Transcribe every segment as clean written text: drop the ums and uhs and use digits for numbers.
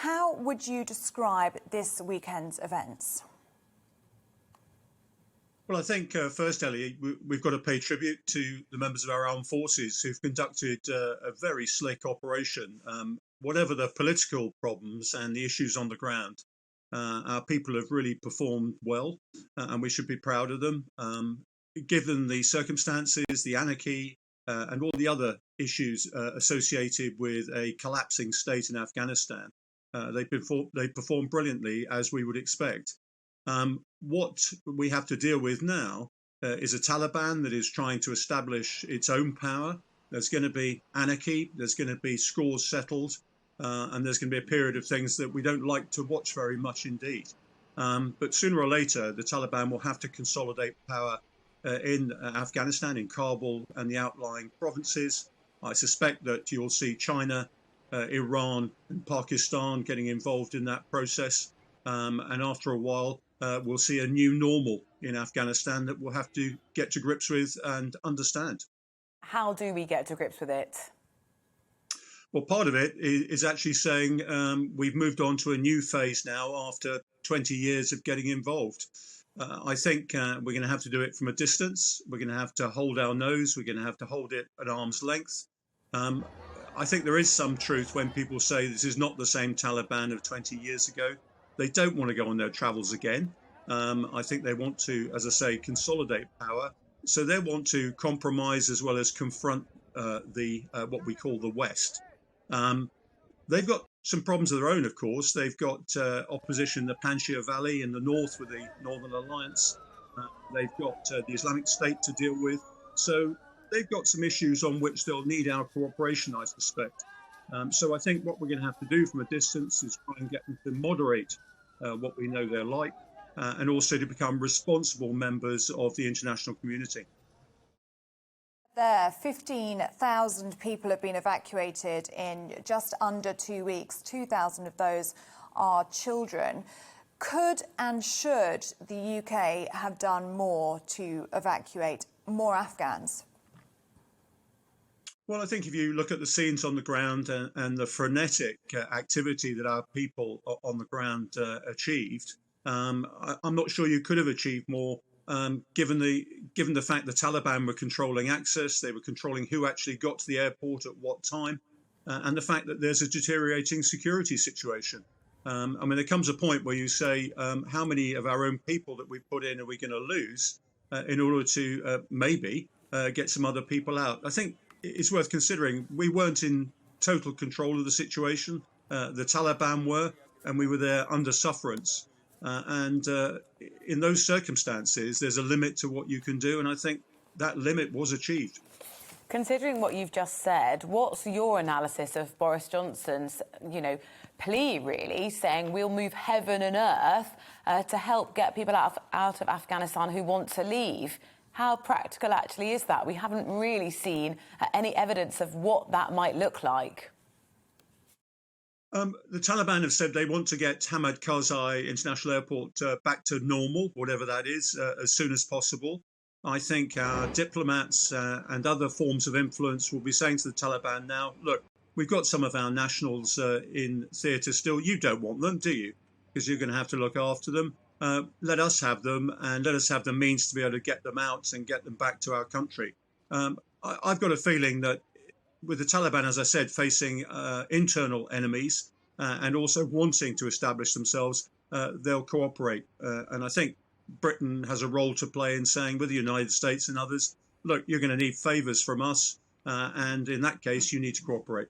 How would you describe this weekend's events? Well, I think first, Ellie, we've got to pay tribute to the members of our armed forces who've conducted a very slick operation. Whatever the political problems and the issues on the ground, our people have really performed well, and we should be proud of them. Given the circumstances, the anarchy, and all the other issues associated with a collapsing state in Afghanistan, they performed brilliantly, as we would expect. What we have to deal with now is a Taliban that is trying to establish its own power. There's going to be anarchy, there's going to be scores settled, and there's going to be a period of things that we don't like to watch very much indeed. But sooner or later, the Taliban will have to consolidate power in Afghanistan, in Kabul and the outlying provinces. I suspect that you'll see China, Iran and Pakistan getting involved in that process. And after a while, we'll see a new normal in Afghanistan that we'll have to get to grips with and understand. How do we get to grips with it? Well, part of it is actually saying we've moved on to a new phase now after 20 years of getting involved. I think we're going to have to do it from a distance. We're going to have to hold our nose. We're going to have to hold it at arm's length. I think there is some truth when people say this is not the same Taliban of 20 years ago. They don't want to go on their travels again. I think they want to, as I say, consolidate power. So they want to compromise as well as confront what we call the West. They've got some problems of their own, of course. They've got opposition in the Panjshir Valley in the north with the Northern Alliance. They've got the Islamic State to deal with. So they've got some issues on which they'll need our cooperation, I suspect. So I think what we're going to have to do from a distance is try and get them to moderate what we know they're like, and also to become responsible members of the international community. There, 15,000 people have been evacuated in just under 2 weeks. 2,000 of those are children. Could and should the UK have done more to evacuate more Afghans? Well, I think if you look at the scenes on the ground and the frenetic activity that our people on the ground achieved, I'm not sure you could have achieved more. Given the fact the Taliban were controlling access, they were controlling who actually got to the airport at what time, and the fact that there's a deteriorating security situation. I mean, there comes a point where you say, how many of our own people that we put in are we going to lose in order to maybe get some other people out? I think it's worth considering. We weren't in total control of the situation. The Taliban were, and we were there under sufferance. And in those circumstances, there's a limit to what you can do. And I think that limit was achieved. Considering what you've just said, what's your analysis of Boris Johnson's, plea, really, saying we'll move heaven and earth to help get people out of Afghanistan who want to leave? How practical actually is that? We haven't really seen any evidence of what that might look like. The Taliban have said they want to get Hamid Karzai International Airport back to normal, whatever that is, as soon as possible. I think our diplomats and other forms of influence will be saying to the Taliban now, look, we've got some of our nationals in theatre still. You don't want them, do you? Because you're going to have to look after them. Let us have them, and let us have the means to be able to get them out and get them back to our country. I've got a feeling that with the Taliban, as I said, facing internal enemies and also wanting to establish themselves, they'll cooperate. And I think Britain has a role to play in saying with the United States and others, look, you're going to need favours from us. And in that case, you need to cooperate.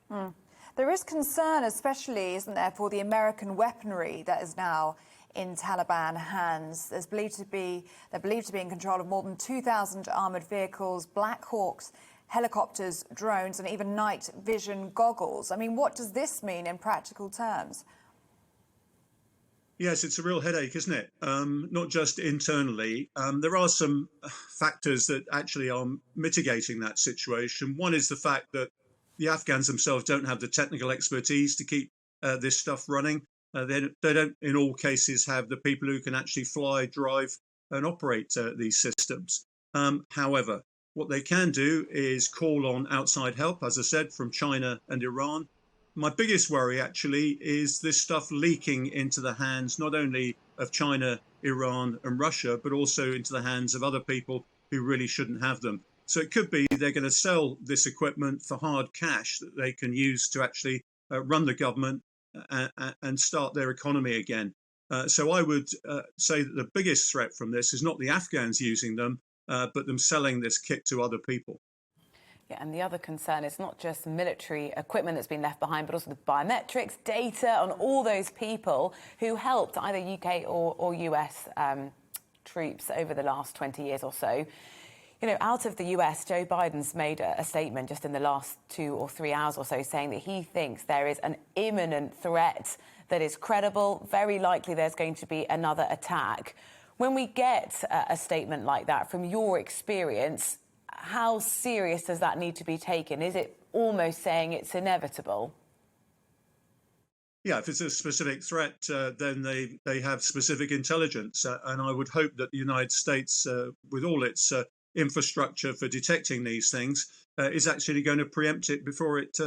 There is concern, especially, isn't there, for the American weaponry that is now in Taliban hands. They're believed to be in control of more than 2,000 armoured vehicles, Black Hawks, helicopters, drones, and even night vision goggles. I mean, what does this mean in practical terms? Yes, it's a real headache, isn't it? Not just internally. There are some factors that actually are mitigating that situation. One is the fact that the Afghans themselves don't have the technical expertise to keep this stuff running. They don't, in all cases, have the people who can actually fly, drive and operate these systems. However, what they can do is call on outside help, as I said, from China and Iran. My biggest worry actually is this stuff leaking into the hands not only of China, Iran and Russia, but also into the hands of other people who really shouldn't have them. So it could be they're going to sell this equipment for hard cash that they can use to actually run the government and start their economy again. So I would say that the biggest threat from this is not the Afghans using them, but them selling this kit to other people. Yeah, and the other concern is not just military equipment that's been left behind, but also the biometrics, data on all those people who helped either UK or US troops over the last 20 years or so. You know, out of the US, Joe Biden's made a statement just in the last 2 or 3 hours or so saying that he thinks there is an imminent threat that is credible. Very likely there's going to be another attack. When we get a statement like that, from your experience, how serious does that need to be taken? Is it almost saying it's inevitable? Yeah, if it's a specific threat, then they have specific intelligence. And I would hope that the United States, with all its infrastructure for detecting these things, is actually going to preempt it before it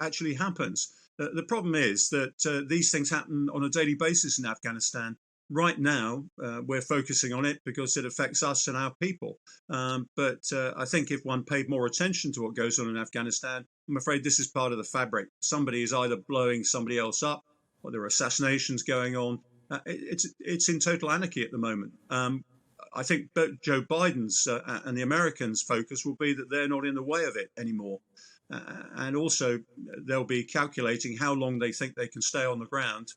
actually happens. The problem is that these things happen on a daily basis in Afghanistan. Right now, we're focusing on it because it affects us and our people. But I think if one paid more attention to what goes on in Afghanistan, I'm afraid this is part of the fabric. Somebody is either blowing somebody else up, or there are assassinations going on. It's in total anarchy at the moment. I think Joe Biden's and the Americans' focus will be that they're not in the way of it anymore. And also, they'll be calculating how long they think they can stay on the ground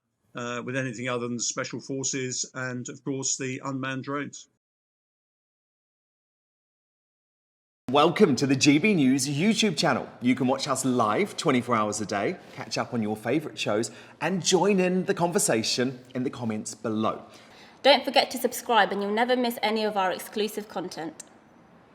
with anything other than special forces and, of course, the unmanned drones. Welcome to the GB News YouTube channel. You can watch us live 24 hours a day, catch up on your favourite shows and join in the conversation in the comments below. Don't forget to subscribe and you'll never miss any of our exclusive content.